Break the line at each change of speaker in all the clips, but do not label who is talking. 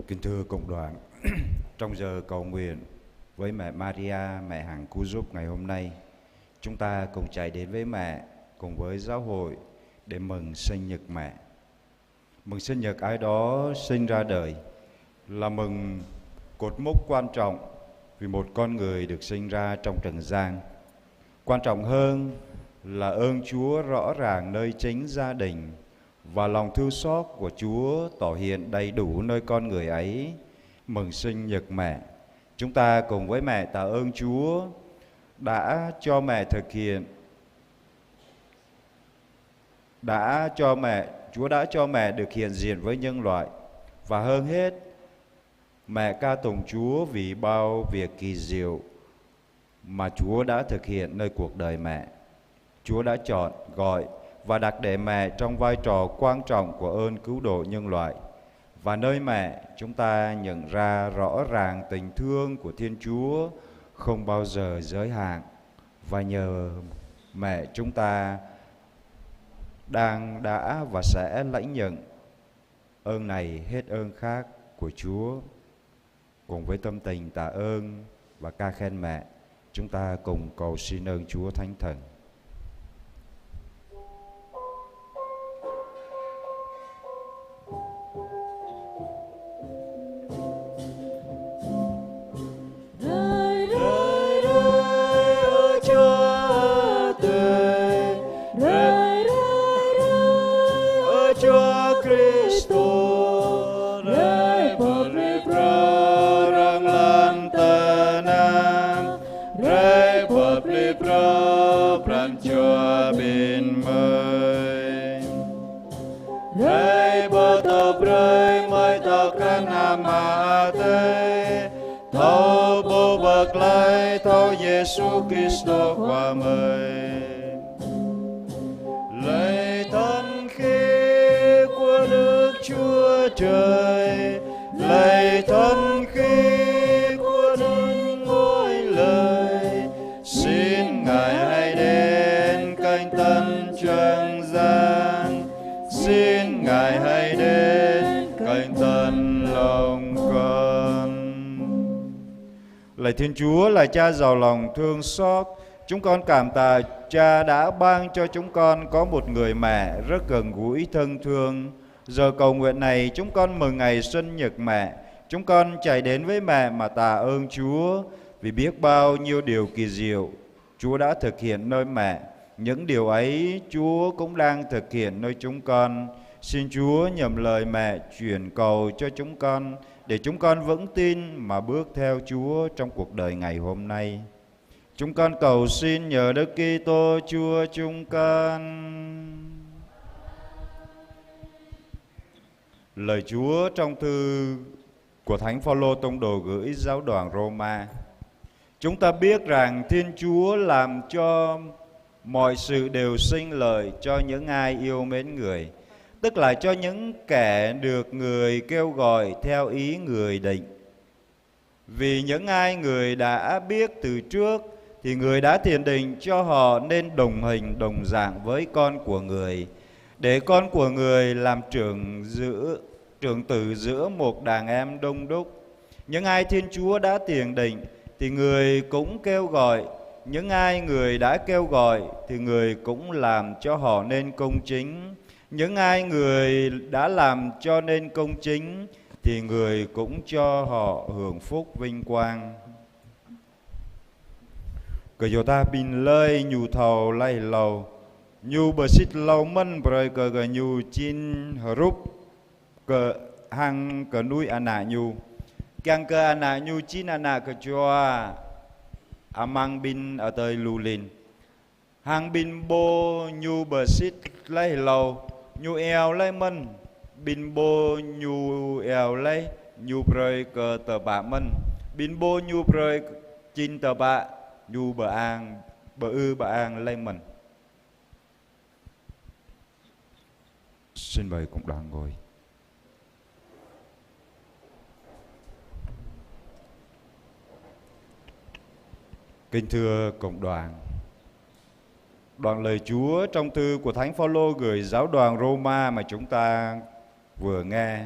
Kính thưa cộng đoàn, trong giờ cầu nguyện với mẹ Maria, mẹ hằng cứu giúp ngày hôm nay, chúng ta cùng chạy đến với mẹ cùng với giáo hội để mừng sinh nhật mẹ. Mừng sinh nhật ai đó sinh ra đời là mừng cột mốc quan trọng vì một con người được sinh ra trong trần gian. Quan trọng hơn là ơn Chúa rõ ràng nơi chính gia đình và lòng thương xót của Chúa tỏ hiện đầy đủ nơi con người ấy. Mừng sinh nhật mẹ, chúng ta cùng với mẹ tạ ơn Chúa đã cho mẹ thực hiện, Chúa đã cho mẹ được hiện diện với nhân loại. Và hơn hết, mẹ ca tụng Chúa vì bao việc kỳ diệu mà Chúa đã thực hiện nơi cuộc đời mẹ. Chúa đã chọn, gọi và đặt để mẹ trong vai trò quan trọng của ơn cứu độ nhân loại. Và nơi mẹ, chúng ta nhận ra rõ ràng tình thương của Thiên Chúa không bao giờ giới hạn. Và nhờ mẹ, chúng ta đã và sẽ lãnh nhận ơn này hết ơn khác của Chúa. Cùng với tâm tình tạ ơn và ca khen mẹ, chúng ta cùng cầu xin ơn Chúa Thánh Thần.
Giêsu Kitô qua mời. Lạy thân khí của Đức Chúa Trời, lạy thân khí của Đức Ngôi Lời, xin Ngài hãy đến cánh tân trần gian, xin Ngài hãy đến cánh tân lòng con.
Lạy Thiên Chúa, lạy Cha giàu lòng thương xót, chúng con cảm tạ Cha đã ban cho chúng con có một người mẹ rất gần gũi thân thương. Giờ cầu nguyện này, chúng con mừng ngày sinh nhật mẹ. Chúng con chạy đến với mẹ mà tạ ơn Chúa vì biết bao nhiêu điều kỳ diệu Chúa đã thực hiện nơi mẹ. Những điều ấy Chúa cũng đang thực hiện nơi chúng con. Xin Chúa nhầm lời mẹ truyền cầu cho chúng con, để chúng con vững tin mà bước theo Chúa trong cuộc đời ngày hôm nay. Chúng con cầu xin nhờ Đức Kitô Chúa chúng con. Lời Chúa trong thư của Thánh Phaolô tông đồ gửi giáo đoàn Roma. Chúng ta biết rằng Thiên Chúa làm cho mọi sự đều sinh lợi cho những ai yêu mến Người, tức là cho những kẻ được Người kêu gọi theo ý Người định. Vì những ai Người đã biết từ trước thì Người đã tiền định cho họ nên đồng hình đồng dạng với con của Người, để con của Người làm trưởng tử giữa một đàn em đông đúc. Những ai Thiên Chúa đã tiền định thì Người cũng kêu gọi, những ai Người đã kêu gọi thì Người cũng làm cho họ nên công chính. Những ai Người đã làm cho nên công chính thì Người cũng cho họ hưởng phúc vinh quang. Cờ dồ ta bin lơi nhu thầu lay lầu, nhu bờ xít lâu mân bời cờ gờ nhu chín hờ rúp, cờ hăng cờ nuôi ana nhu, càng cờ ana nhu chín ana cờ choa, amang bin ở tơi lulin, hang bin bô nhu bờ xít lay lầu, nhu eo lay mân, bin bô nhu eo lay, nhu bơi cờ tờ bạ mân, bin bô nhu bơi chín tờ bạ, nhu bờ ư bạ an lay mân. Xin mời cộng đoàn ngồi. Kính thưa cộng đoàn, đoạn lời Chúa trong thư của Thánh Phaolô gửi giáo đoàn Roma mà chúng ta vừa nghe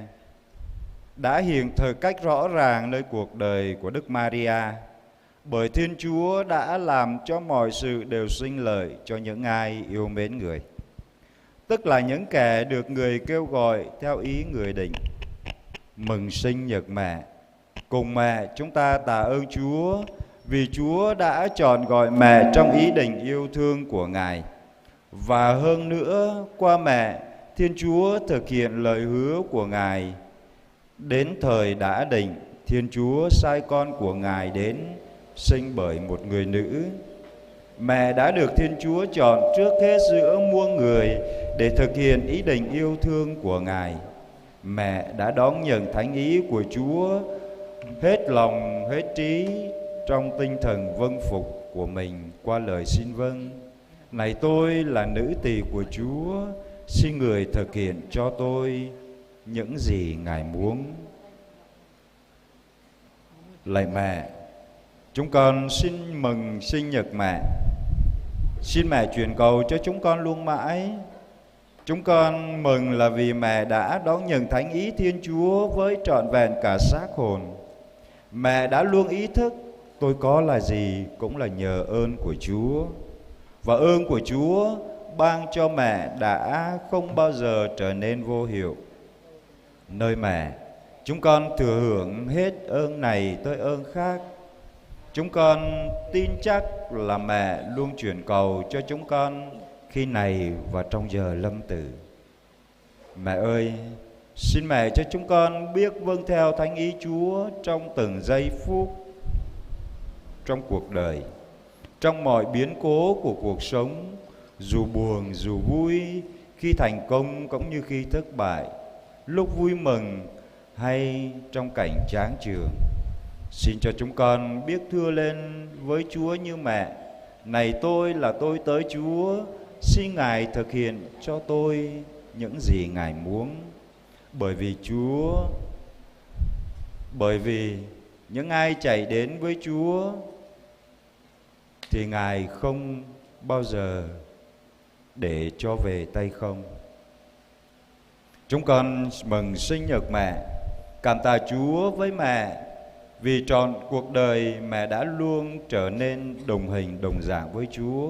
đã hiện thực cách rõ ràng nơi cuộc đời của Đức Maria, bởi Thiên Chúa đã làm cho mọi sự đều sinh lợi cho những ai yêu mến Người, tức là những kẻ được Người kêu gọi theo ý Người định. Mừng sinh nhật mẹ. Cùng mẹ chúng ta tạ ơn Chúa vì Chúa đã chọn gọi mẹ trong ý định yêu thương của Ngài. Và hơn nữa, qua mẹ, Thiên Chúa thực hiện lời hứa của Ngài. Đến thời đã định, Thiên Chúa sai con của Ngài đến, sinh bởi một người nữ. Mẹ đã được Thiên Chúa chọn trước hết giữa muôn người để thực hiện ý định yêu thương của Ngài. Mẹ đã đón nhận thánh ý của Chúa hết lòng, hết trí trong tinh thần vâng phục của mình qua lời xin vâng. Này tôi là nữ tỳ của Chúa, xin Người thực hiện cho tôi những gì Ngài muốn. Lạy mẹ, chúng con xin mừng sinh nhật mẹ. Xin mẹ truyền cầu cho chúng con luôn mãi. Chúng con mừng là vì mẹ đã đón nhận thánh ý Thiên Chúa với trọn vẹn cả xác hồn. Mẹ đã luôn ý thức tôi có là gì cũng là nhờ ơn của Chúa. Và ơn của Chúa ban cho mẹ đã không bao giờ trở nên vô hiệu. Nơi mẹ, chúng con thừa hưởng hết ơn này tới ơn khác. Chúng con tin chắc là mẹ luôn chuyển cầu cho chúng con khi này và trong giờ lâm tử. Mẹ ơi, xin mẹ cho chúng con biết vâng theo thánh ý Chúa trong từng giây phút trong cuộc đời, trong mọi biến cố của cuộc sống, dù buồn dù vui, khi thành công cũng như khi thất bại, lúc vui mừng hay trong cảnh chán chường. Xin cho chúng con biết thưa lên với Chúa như mẹ: này tôi là tôi tới Chúa, xin Ngài thực hiện cho tôi những gì Ngài muốn. Bởi vì những ai chạy đến với Chúa thì Ngài không bao giờ để cho về tay không. Chúng con mừng sinh nhật mẹ, cảm tạ Chúa với mẹ vì trọn cuộc đời mẹ đã luôn trở nên đồng hình đồng dạng với Chúa.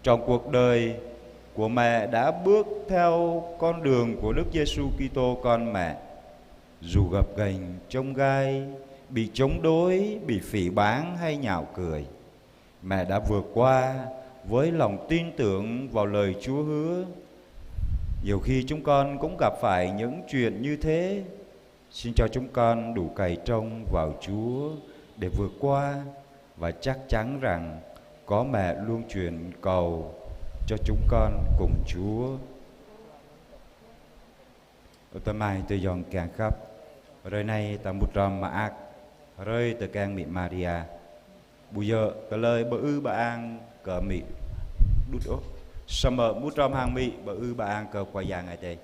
Trong cuộc đời của mẹ đã bước theo con đường của Đức Giêsu Kitô con mẹ. Dù gập ghềnh, chông gai, bị chống đối, bị phỉ báng hay nhạo cười, mẹ đã vượt qua với lòng tin tưởng vào lời Chúa hứa. Nhiều khi chúng con cũng gặp phải những chuyện như thế. Xin cho chúng con đủ cậy trông vào Chúa để vượt qua, và chắc chắn rằng có mẹ luôn truyền cầu cho chúng con cùng Chúa. Tối mai tôi dọn càng khắp rồi nay ta một ròm mà ác rơi từ càng mị Maria. Bây giờ cái lời bà ư bà an cờ mị đút ố sầm mở mút ròm hàng mị bà ư bà an cờ qua giang ngày đây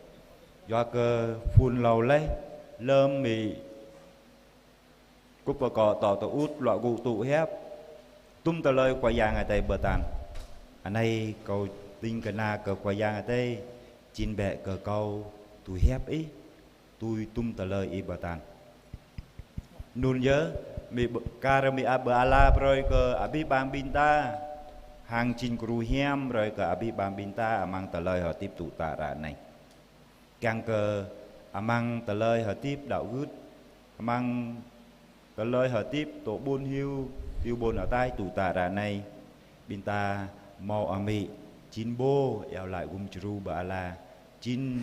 do cơ phun lầu lấy lơm mị cúp và cọ tỏ tổ út loại cụ tụ hép tung tờ lời qua giang ngày đây bờ tàn. Anh này cầu tinh cái na cờ qua giang ngày đây chín bẹ cờ câu tôi hép ý tôi tung tờ lời y bờ tàn nun nhớ mi cara mi ab ala rồi ke abi bang binta hàng chín cừu hiam rồi ke abi bang binta mang tờ lời họ tiếp tụ tạ ra này càng cơ mang tờ lời họ tiếp đạo gút mang tờ lời họ tiếp tổ buôn hiu buôn ở tai tụ tạ ra này binta mau ami chín bô eo lại chru ba ala chín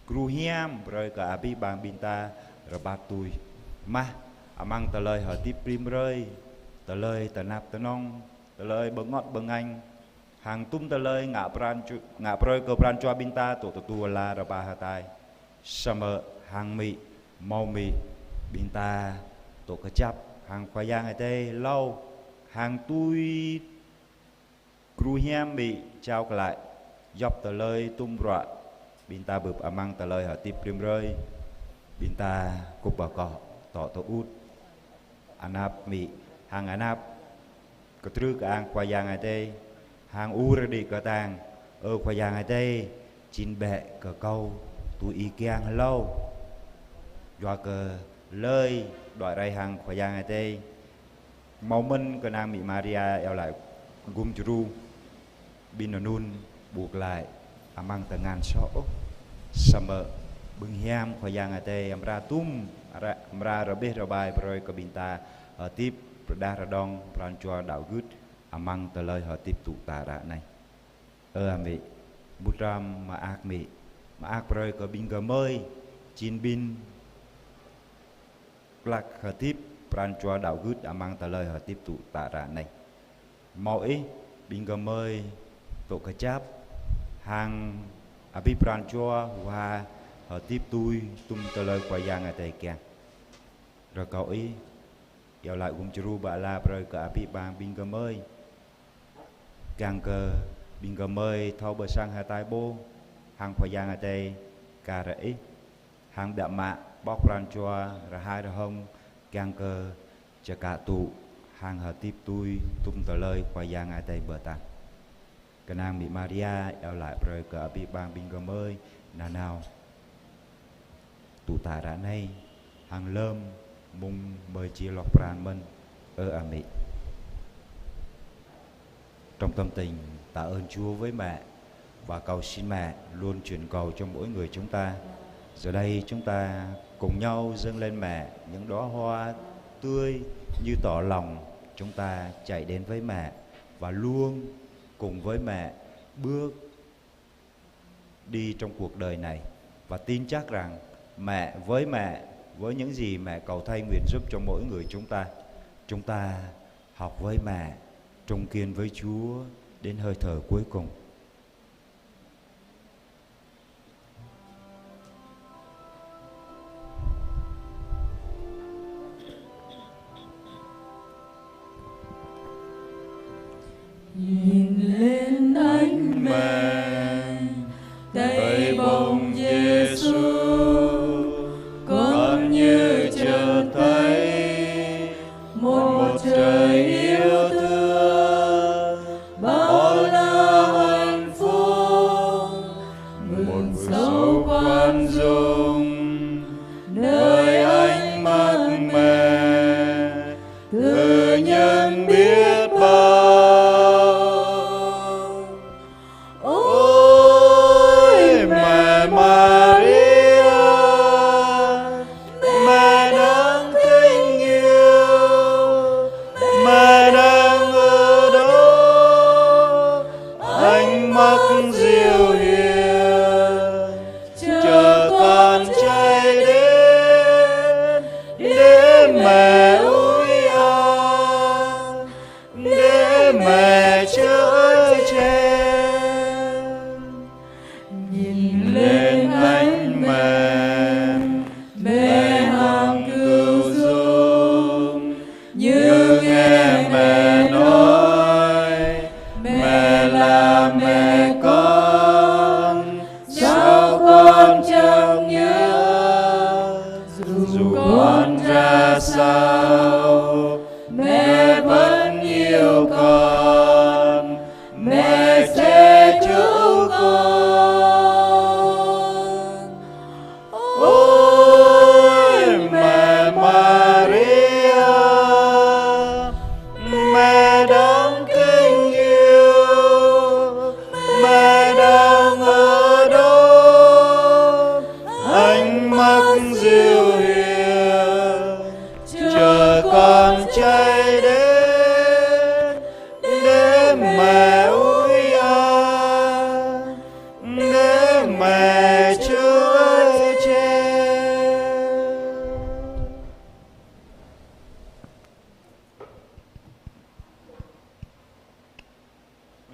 cừu hiam rồi ke abi bang binta rồi ba tui mà mang tờ lời họ tiếp prim rơi tờ lời tờ nạp tờ nong tờ lời bờ ngọt bờ anh hàng tum tờ lời ngạ proi cơ pran cho binta tổ tu la ra ba hatai summer hàng mị mau mị binta tổ cơ chắp hàng khoai giang ở đây lâu hàng tui cru hiam bị trao lại dọc tờ lời tum rọa binta bụp mang tờ lời họ tiếp prim rơi binta cục bờ cỏ tỏ tổ út anap mi hàng anap có trứ cái ang khoai giang ở đây hàng u ra đi cờ tàng khoai giang ở đây chín bẹ cờ câu tụi y kiang lâu doa cơ lời đòi rai hàng khỏi giang tê mau minh cơ nàng Mỹ Maria eo lại gum churu bin nun buộc lại mang tờ ngàn số summer bưng hiam khỏi giang tê ra tum ra rabeh rabai rồi có binta tiếp đa ra dong pran cho đạo gút mang tờ lời họ tiếp tụ tà ra này Mỹ bút ram mà ác Mỹ mà ác rồi có bin gờ mới chín bin lạc hợp tiếp pran cho đạo gút mang tờ lời họ tiếp tụ tà ra này mỗi bin gờ mới tổ cái cháp hàng abi pran cho và họ tiếp tôi tum tờ lời qua giang ở đây kìa rồi cậu ý giờ lại cùng churu bà la rồi cả abi bang bin gờ mới càng cơ bin gờ mới thâu bờ sang hai tai bô hàng qua giang ở đây cà rễ hàng đạm mạ bóc pran cho ra hai ra hông càng cơ cho cả tụ hàng họ tiếp tôi tum tờ lời qua giang ở đây bờ tàn cái nàng Mỹ Maria eo lại rồi cả abi bang bin gờ mới nào tụ tà ra này hàng lơm mung mời chia lọc pran mình Mỹ trong tâm tình tạ ơn Chúa với mẹ và cầu xin mẹ luôn truyền cầu cho mỗi người chúng ta. Giờ đây chúng ta cùng nhau dâng lên mẹ những đóa hoa tươi như tỏ lòng chúng ta chạy đến với mẹ và luôn cùng với mẹ bước đi trong cuộc đời này và tin chắc rằng mẹ với những gì mẹ cầu thay nguyện giúp cho mỗi người chúng ta học với mẹ, trung kiên với Chúa đến hơi thở cuối cùng.
Nhìn lên ánh mẹ tay bồng Giêsu, con như chợt thấy một trời yêu thương, bao la hạnh phúc, mừng sâu khoan dung nơi ánh mắt mẹ, từ nhân biết bao.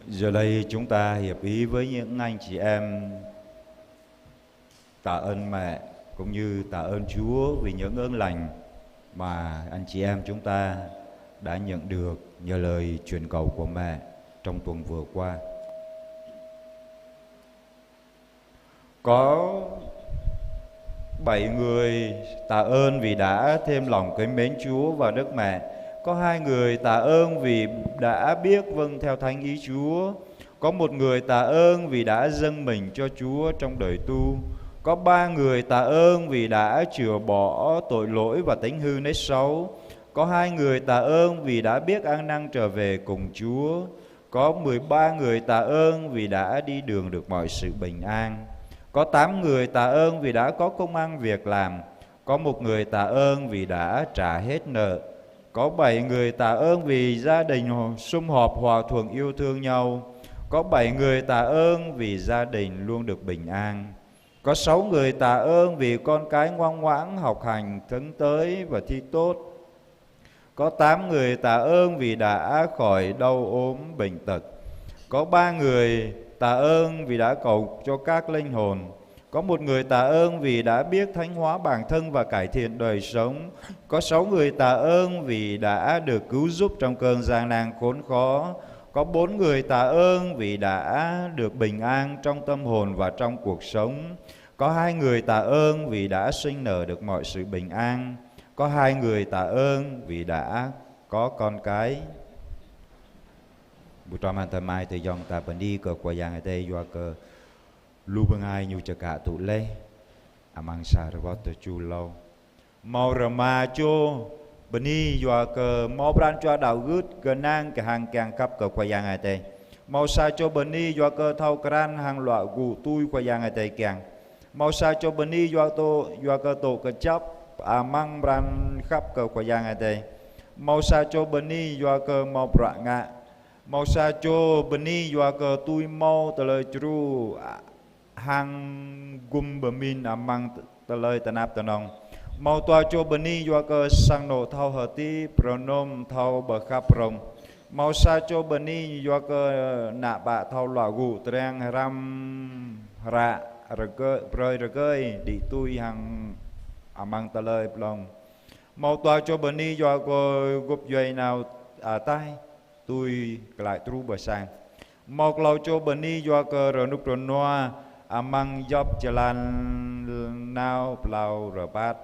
Giờ đây chúng ta hiệp ý với những anh chị em tạ ơn mẹ cũng như tạ ơn Chúa vì những ơn lành mà anh chị em chúng ta đã nhận được nhờ lời truyền cầu của mẹ trong tuần vừa qua. Có 7 người tạ ơn vì đã thêm lòng kính mến Chúa và Đức Mẹ. Có 2 người tạ ơn vì đã biết vâng theo thánh ý Chúa. Có 1 người tạ ơn vì đã dâng mình cho Chúa trong đời tu. Có 3 người tạ ơn vì đã chừa bỏ tội lỗi và tính hư nết xấu. Có 2 người tạ ơn vì đã biết ăn năn trở về cùng Chúa. Có 13 người tạ ơn vì đã đi đường được mọi sự bình an. Có 8 người tạ ơn vì đã có công ăn việc làm. Có 1 người tạ ơn vì đã trả hết nợ. Có 7 người tạ ơn vì gia đình sum họp hòa thuận yêu thương nhau. Có 7 người tạ ơn vì gia đình luôn được bình an. Có 6 người tạ ơn vì con cái ngoan ngoãn học hành tấn tới và thi tốt. Có 8 người tạ ơn vì đã khỏi đau ốm bệnh tật. Có 3 người tạ ơn vì đã cầu cho các linh hồn. Có 1 người tạ ơn vì đã biết thánh hóa bản thân và cải thiện đời sống. Có 6 người tạ ơn vì đã được cứu giúp trong cơn gian nan khốn khó. Có 4 người tạ ơn vì đã được bình an trong tâm hồn và trong cuộc sống. Có 2 người tạ ơn vì đã sinh nở được mọi sự bình an. Có 2 người tạ ơn vì đã có con cái. Buổi mai mai thì dòng ta bần đi cờ qua giang tây doa cờ lu bang ai nhu chả cả tụ lê amang sa rot chu lâu mau rama cho bần đi doa cờ mau bran cho đạo gút cờ nang cả hàng càng cấp cờ qua giang tây mau sa cho bần đi doa cờ thâu kran hàng loại gù tui qua giang tây càng mau sa cho bần đi doa cờ tổ cờ chấp amang bran khắp cờ qua giang tây mau sa cho bần đi doa cờ mau bra ngạ mau sa cho beni doa ke tui mau teloi chru hang gum bemin amang teloi tanap tanong mau toa cho beni doa ke sang no thau hati pronom thau ba khap rong mau sa cho beni doa ke na ba thau la gu trang ram ra rege proi rege di tui hang amang teloi plong mau toa cho beni doa ke gup yoi nào tai tôi lại tru bờ sang một lâu cho beni doa cơ rờ nút rờ noa amang job jalan nao plau rờ bát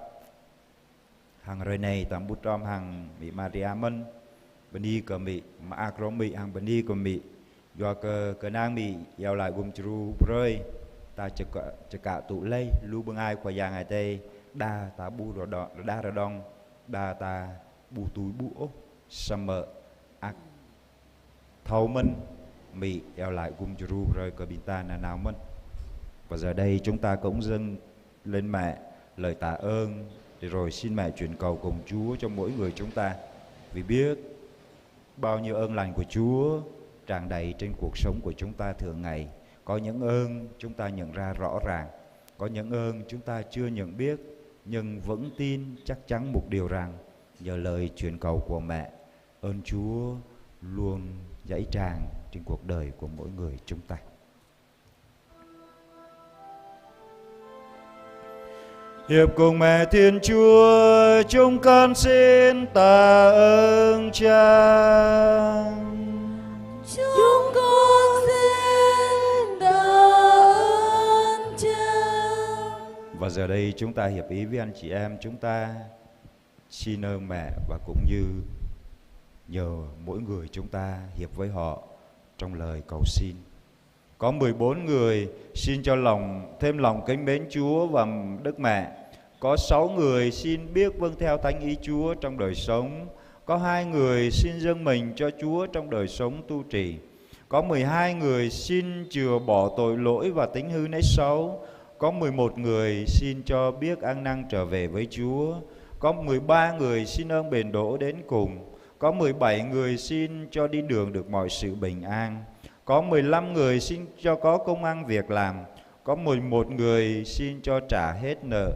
hàng rơi này tạm bút trong hàng bị Maria Mân beni cơ bị mà akrom bị hàng beni cơ bị doa cơ nang bị giàu lại gồm tru rơi ta chợ cả tụ lây lu bưng ai qua giang ai tây đa ta bu rờ đọ đa rờ đong đa ta bu túi bu ốc summer thâu minh mị eo lại gum chru rồi cờ bình ta nào minh. Và giờ đây chúng ta cũng dâng lên mẹ lời tạ ơn để rồi xin mẹ chuyển cầu cùng Chúa cho mỗi người chúng ta, vì biết bao nhiêu ơn lành của Chúa tràn đầy trên cuộc sống của chúng ta thường ngày. Có những ơn chúng ta nhận ra rõ ràng, có những ơn chúng ta chưa nhận biết, nhưng vẫn tin chắc chắn một điều rằng nhờ lời truyền cầu của mẹ, ơn Chúa luôn dãy tràn trên cuộc đời của mỗi người chúng ta. Hiệp cùng mẹ Thiên Chúa, chúng con xin tạ ơn Cha.
Chúng con xin tạ ơn Cha.
Và giờ đây chúng ta hiệp ý với anh chị em, chúng ta xin ơn mẹ và cũng như nhờ mỗi người chúng ta hiệp với họ trong lời cầu xin. Có 14 người xin cho thêm lòng kính mến Chúa và Đức Mẹ. Có 6 người xin biết vâng theo thánh ý Chúa trong đời sống. Có 2 người xin dâng mình cho Chúa trong đời sống tu trì. Có 12 người xin chừa bỏ tội lỗi và tính hư nết xấu. Có 11 người xin cho biết ăn năn trở về với Chúa. Có 13 người xin ơn bền đỗ đến cùng. Có 17 người xin cho đi đường được mọi sự bình an. Có 15 người xin cho có công ăn việc làm. Có 11 người xin cho trả hết nợ.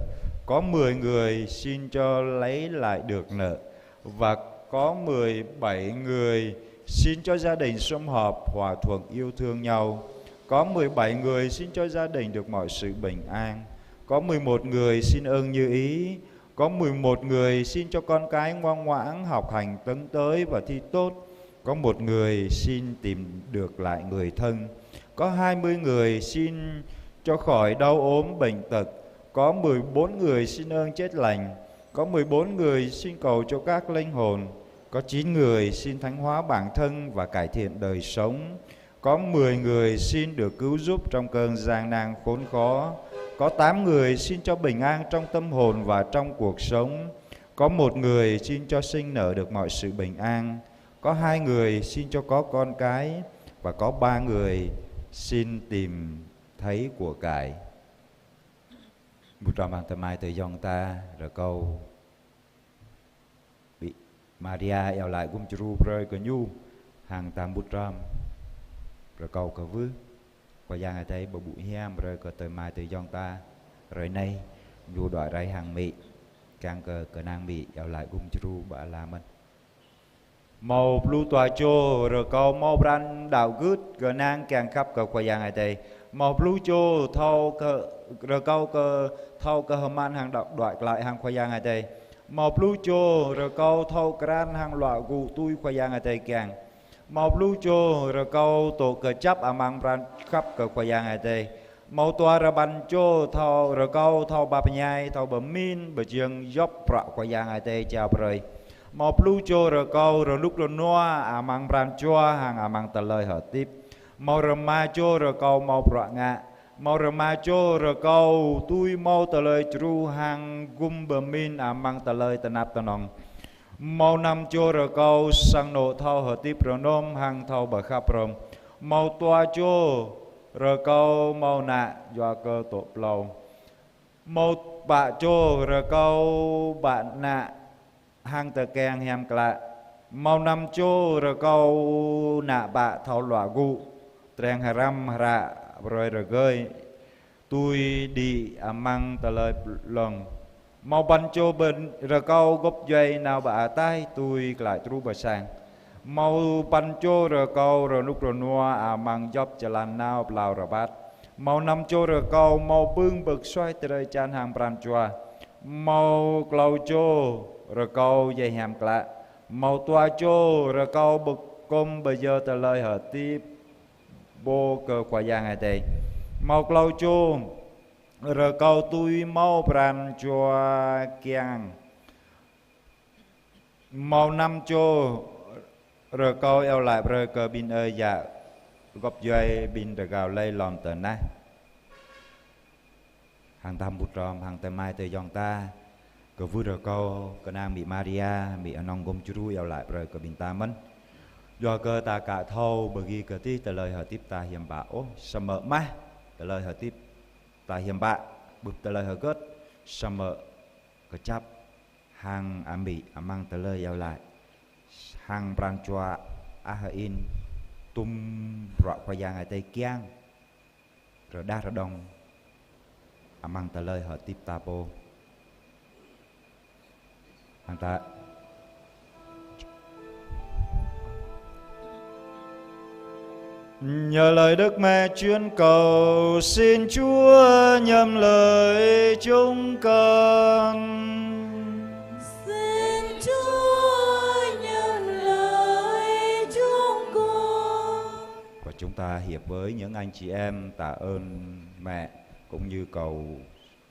Có 10 người xin cho lấy lại được nợ. Và có 17 người xin cho gia đình sum họp hòa thuận yêu thương nhau. Có 17 người xin cho gia đình được mọi sự bình an. Có 11 người xin ơn như ý. Có 11 người xin cho con cái ngoan ngoãn học hành tấn tới và thi tốt. Có 1 người xin tìm được lại người thân. Có 20 người xin cho khỏi đau ốm bệnh tật. Có 14 người xin ơn chết lành. Có 14 người xin cầu cho các linh hồn. Có 9 người xin thánh hóa bản thân và cải thiện đời sống. Có 10 người xin được cứu giúp trong cơn gian nan khốn khó. Có 8 người xin cho bình an trong tâm hồn và trong cuộc sống. Có 1 người xin cho sinh nở được mọi sự bình an. Có 2 người xin cho có con cái. Và có 3 người xin tìm thấy của cải. Một trò mang tầm mai từ dòng ta rồi câu bị Maria eo lại gum chru rơi cờ nhu hàng tam bút ram rồi câu cờ vứ và giang ở đây bờ bụi hiam rồi cờ từ mai từ dòng ta rồi nay nhu đòi ray hàng mị càng cờ nang mị eo lại gum chru bà la mình màu blue tòa chô rồi câu màu brand đào gút cờ nang càng khắp cờ qua giang ở đây màu blue chô thâu cờ rồi câu cờ thâu cờ hầm ăn hàng đọc đoại lại hàng khoai giang ở đây màu blue chô rồi câu thâu gran hàng loại gù tui khoai giang ở đây càng màu blue chô rồi câu tổ cờ chấp à mang brand khắp cờ khoai giang ở đây màu toa rồi bàn chô thâu rồi câu thâu bà nhai thâu bờ min bờ trường dốc bạ khoai giang ở đây chào rồi màu blue chô rồi câu rồi lúc rồi noa à mang brand chua hàng à mang tờ lời hở tiếp màu rầm ma chô rồi câu màu bạ ngạ màu rầm ma chô rồi câu tui màu tờ lời chru hàng gum bờ min à mang tờ lời tờ nạp tờ nòng màu năm chô rồi câu sang nộ thâu hở tiếp rồi nôm hàng thâu bờ khắp rồng màu toa chô rồi câu màu nạ do cơ tổ plầu màu bạ chô rồi câu bạn nạ hàng tờ kèng hèm clạ màu năm chô rồi câu nạ bạ thâu lỏa gu trang hà ram hà rạ rồi gơi tôi đi mang tờ lời lần màu bánh chô bên rồi câu gốc dây nào bà tay tôi lại tru bà sang màu bánh chô rồi câu rồi lúc rồi nua mang dốc chả lan nào lào rồi bát màu năm chô rồi câu màu bưng bực xoay trời chan hàng bran chua màu clau chô rồi câu dây hàm clạ màu toa chô rồi câu bực công bây giờ tờ lời hở tiếp bô cờ quả giang ở đây màu clau chô rồi câu tôi màu bran chua kiang màu năm chô rồi câu eo lại rồi cờ bin ơi dạ góc dây bin được gào lây lòm tờ na hàng tam bút ròm hàng tờ mai từ dòng ta cờ vui rồi câu cờ nàng bị Maria bị anong gom churu eo lại rồi cờ bin ta mân do cơ ta cả thâu bởi ghi cờ tí tờ lời hở tiếp ta hiểm bạ ô sơ mợ má tờ lời hở tiếp ta hiểm bạ bụp tờ lời hở gớt sơ mợ cờ chấp hàng bị mang tờ lời eo lại hàng brang chua hở in tum rọ qua giang ở tây kiang rồi đa ra đông mang tờ lời hở tiếp ta bô hàng ta nhờ lời Đức Mẹ chuyên cầu xin Chúa nhầm lời chúng con.
Xin Chúa nhầm lời chúng con.
Và chúng ta hiệp với những anh chị em tạ ơn mẹ cũng như cầu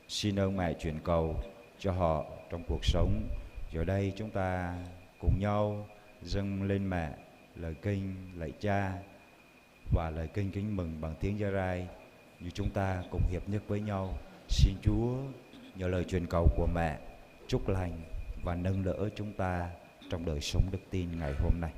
xin ơn mẹ truyền cầu cho họ trong cuộc sống. Giờ đây chúng ta cùng nhau dâng lên mẹ lời kinh lạy cha và lời kinh kính mừng bằng tiếng Gia-rai, như chúng ta cùng hiệp nhất với nhau. Xin Chúa nhờ lời truyền cầu của mẹ chúc lành và nâng đỡ chúng ta trong đời sống đức tin ngày hôm nay.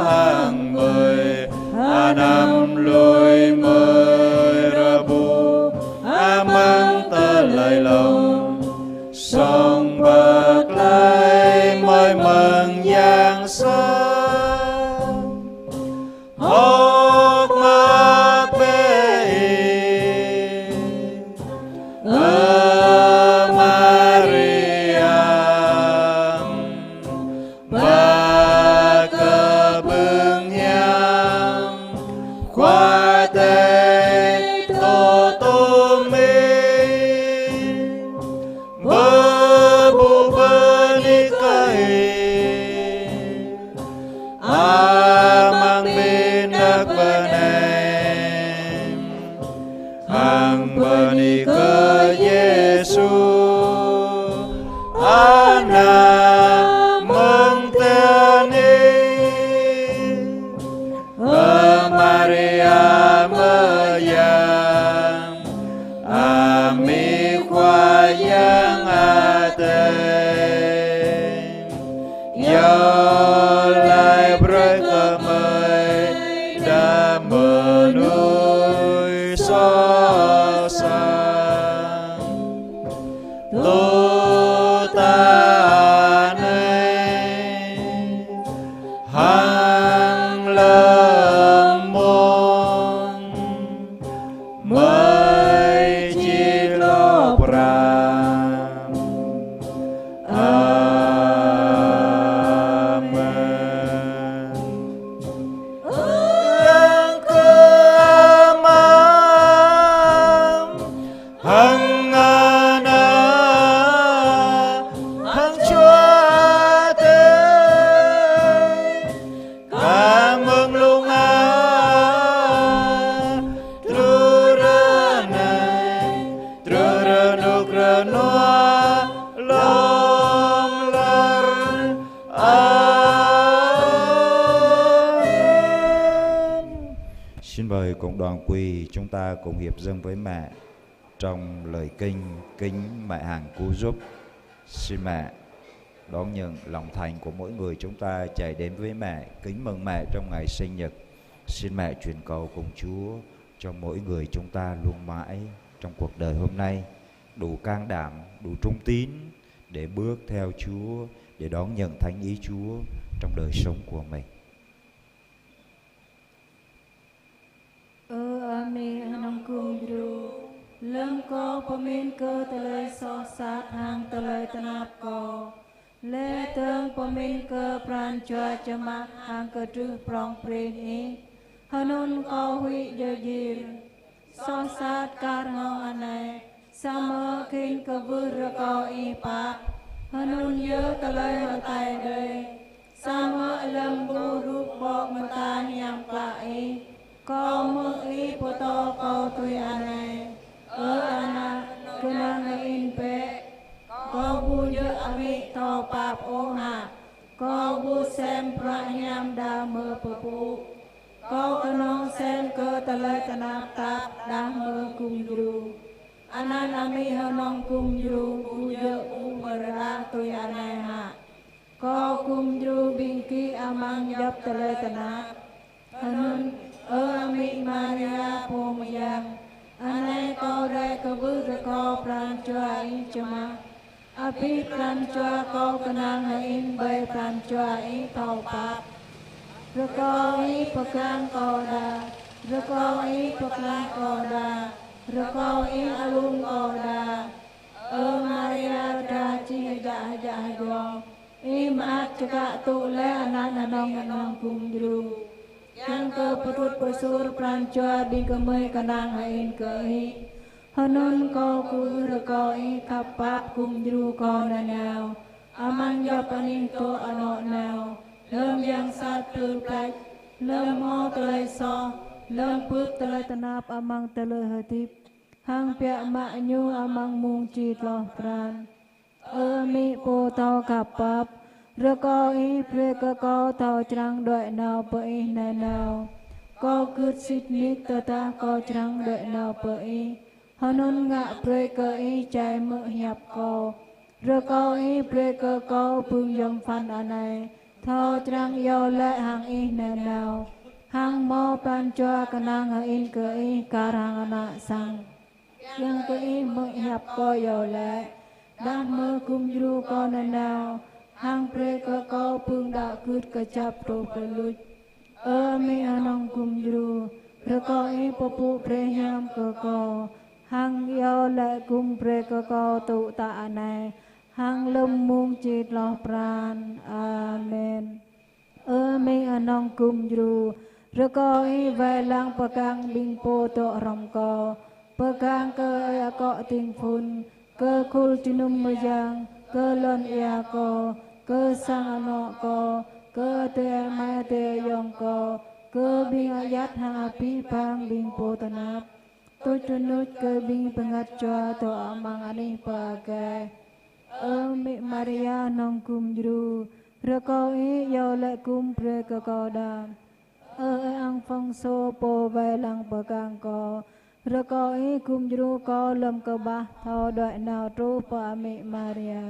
Hàng mười, năm lùi mười ra bu
mi khoa giang a tê do lại bơi cơ mây đã mở núi xóa xa lô ta này hàng lâm môn mới chỉ lo pram amen lang cơ mam hằng ana hằng chúa tế cảm ơn luôn tru ra này tru ra nục ra noa lom lar amen. Xin mời cộng đoàn quỳ chúng ta cùng hiệp dâng với mẹ trong lời kinh kính mẹ hằng cứu giúp. Xin mẹ đón nhận lòng thành của mỗi người chúng ta chạy đến với mẹ, kính mừng mẹ trong ngày sinh nhật. Xin mẹ truyền cầu cùng Chúa cho mỗi người chúng ta luôn mãi trong cuộc đời hôm nay đủ can đảm, đủ trung tín để bước theo Chúa, để đón nhận thánh ý Chúa trong đời sống của mình.
Ami anong kumdru lem ko pamin cơ tele so sát hang tele tanap ko le teng pamin cơ pran chua chamak hang cơ trư prong prin i hanun ko hui yo yil so sát kar ngong anai sama kin cơ vur ko i pa hanun yo tele matai dei sama lem bu rup bok matan yang pa i có mơ ý bố tô có tùy anai ở ana kenang in pe có bu dơ ami to pap ô hạ có bu xem pra nham đa mơ pu có kenong xem cơ ta lê ta nạp tạp đa mơ cung dru anan ami hanong cung dru bu dơ u mơ ra tùy anai hạ có cung dru bingki amang dập ta lê ta nạp hanun Ami Maria Pomayang Anai ko rai ko vư ko pran chua in chama Api pran chua ko kanang in bay pran chua in tàu pap Rako i pakang ko da Rako i pakang ko da Rako i alung ko da Maria ra chi ja ja jo I maat chaka tu le anan anong kum dru yang ke perut pesur pranca di kemai kanang hain kehi hanun ko kur ko i kapap kum jru ko nanau amang japaning to ano nau lem yang satu plek lem mo telai so lem put telai tanap amang telai hatip hang pia mak nyu amang mung chi loh pran mi po to kapap Rako i preka ko tao trăng đợi nào bởi nè nào Ko cứ xích nít tờ ta ko trăng đợi nào bởi Hanun ngạ preka i chạy mỡ hiệp ko Rako i preka ko phương dòng phan anai Thao trăng yêu lệ hàng i nè nào Hàng mô pan choa kanang ha in cơ i karang ana sang Yang cơ i mỡ hiệp ko yêu lệ Đang mơ cung dru ko nè nào hang preka ko pung da kut kecap to peluj mi anong kum jru reko i popu preham ko hang yo le kum preka ko tu ta anai hang lum mung chit loh pran amen mi anong kum jru reko i vai lang pakang bing po to rom ko pakang ke ko ting phun ke khul chinum mejang ke lon ia ko cơ sang ano ko cơ te ma te yong ko cơ bing ayat ha pi pang bing po tanap tu tunut cơ bing pengat choa to amang ani pa ke mi Maria nong kum jru reko i yo le kum pre ka ko da ang phong so po vai lang pakang ko rồi có ý cùng ru có lâm cơ ba thọ đợi nào tru pa mẹ Maria